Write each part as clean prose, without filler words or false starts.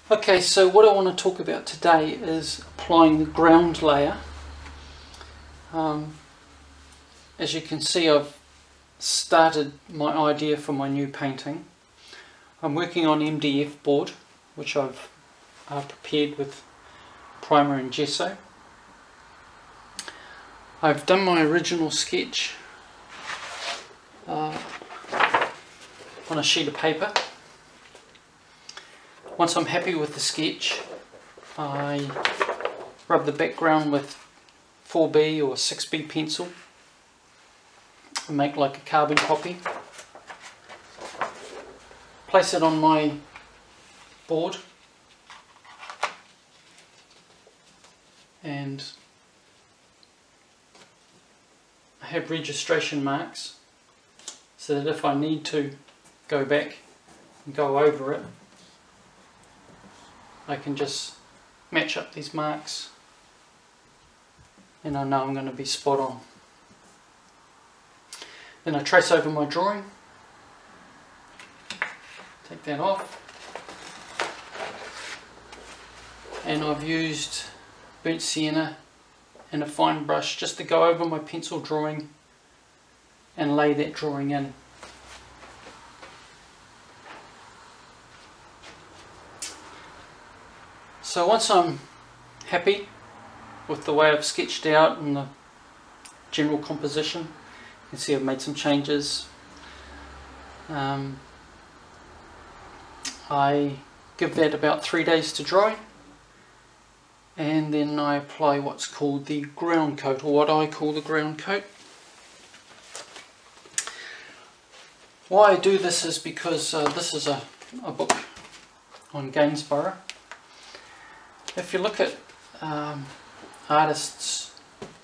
Okay, so what I want to talk about today is applying the ground layer. As you can see, I've started my idea for my new painting. I'm working on MDF board, which I've prepared with primer and gesso. I've done my original sketch on a sheet of paper. Once I'm happy with the sketch, I rub the background with 4B or 6B pencil and make like a carbon copy. Place it on my board and I have registration marks so that if I need to go back and go over it, I can just match up these marks and I know I'm going to be spot on. Then I trace over my drawing, take that off, and I've used burnt sienna and a fine brush just to go over my pencil drawing and lay that drawing in. So once I'm happy with the way I've sketched out and the general composition, you can see I've made some changes. I give that about 3 days to dry, and then I apply what's called the ground coat, or what I call the ground coat. Why I do this is because this is a book on Gainsborough. If you look at artists,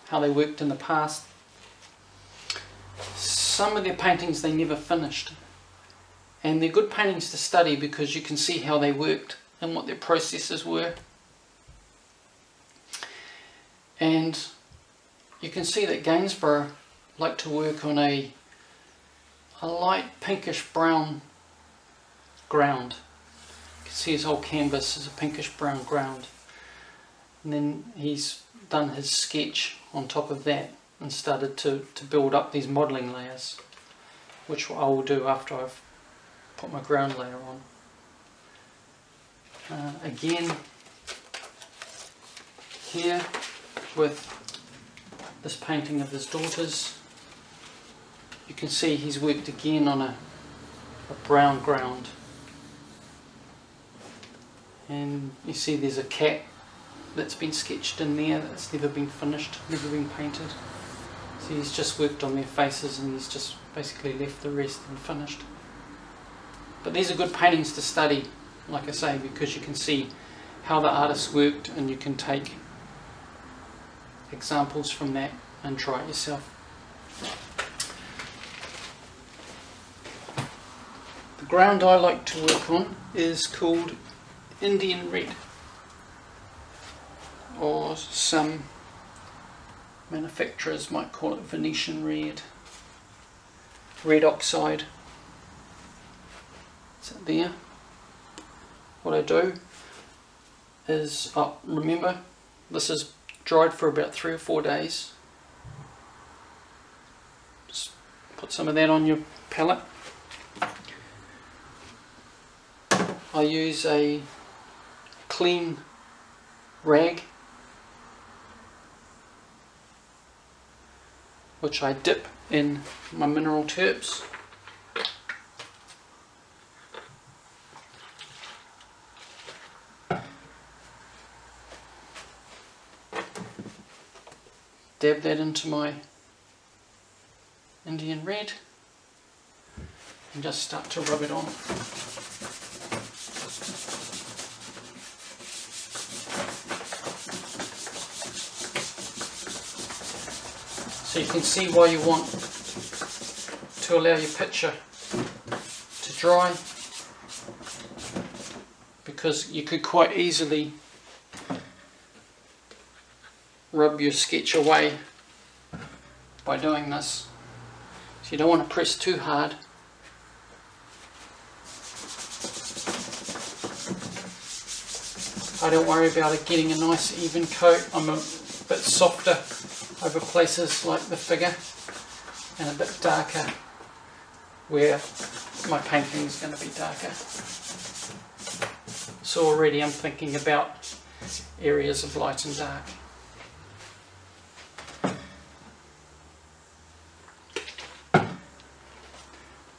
how they worked in the past, some of their paintings they never finished. And they're good paintings to study because you can see how they worked and what their processes were. And you can see that Gainsborough liked to work on a light pinkish brown ground. You can see his whole canvas is a pinkish brown ground. And then he's done his sketch on top of that and started to build up these modelling layers, which I will do after I've put my ground layer on. Again, here with this painting of his daughters, you can see he's worked again on a brown ground. And you see there's a cat that's been sketched in there that's never been finished, never been painted. So he's just worked on their faces and he's just basically left the rest unfinished. But these are good paintings to study, like I say, because you can see how the artist worked and you can take examples from that and try it yourself. The ground I like to work on is called Indian red, or some manufacturers might call it Venetian red, red oxide. Is it there? What I do is, remember, this is dried for about 3 or 4 days. Just put some of that on your palette. I use a clean rag which I dip in my mineral terps. Dab that into my Indian red and just start to rub it on. So you can see why you want to allow your picture to dry, because you could quite easily rub your sketch away by doing this. So you don't want to press too hard. I don't worry about it getting a nice even coat. I'm a bit softer over places like the figure and a bit darker where my painting is going to be darker. So already I'm thinking about areas of light and dark.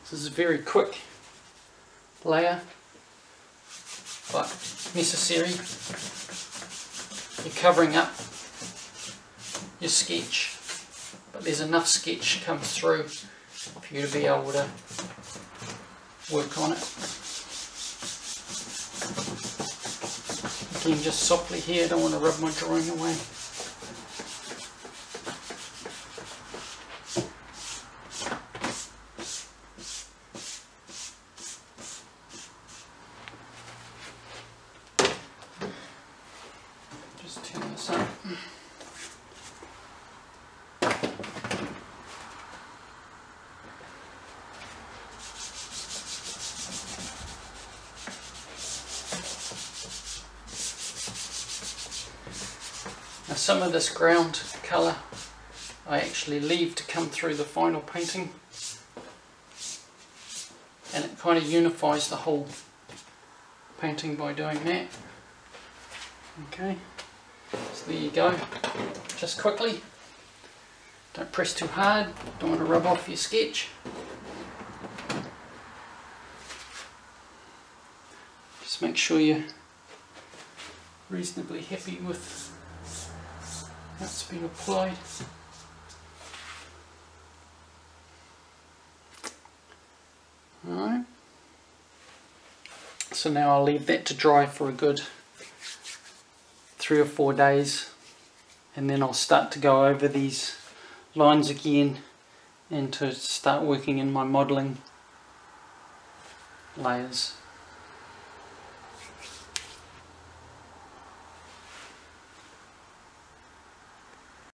This is a very quick layer, but necessary. You're covering up your sketch, but there's enough sketch comes through for you to be able to work on it. Again, just softly here, don't want to rub my drawing away. Just turn this up. Now some of this ground colour I actually leave to come through the final painting, and it kind of unifies the whole painting by doing that. Okay, so there you go. Just quickly, don't press too hard, don't want to rub off your sketch. Just make sure you're reasonably happy with how it's been applied. Alright, so now I'll leave that to dry for a good 3 or 4 days, and then I'll start to go over these lines again and to start working in my modelling layers.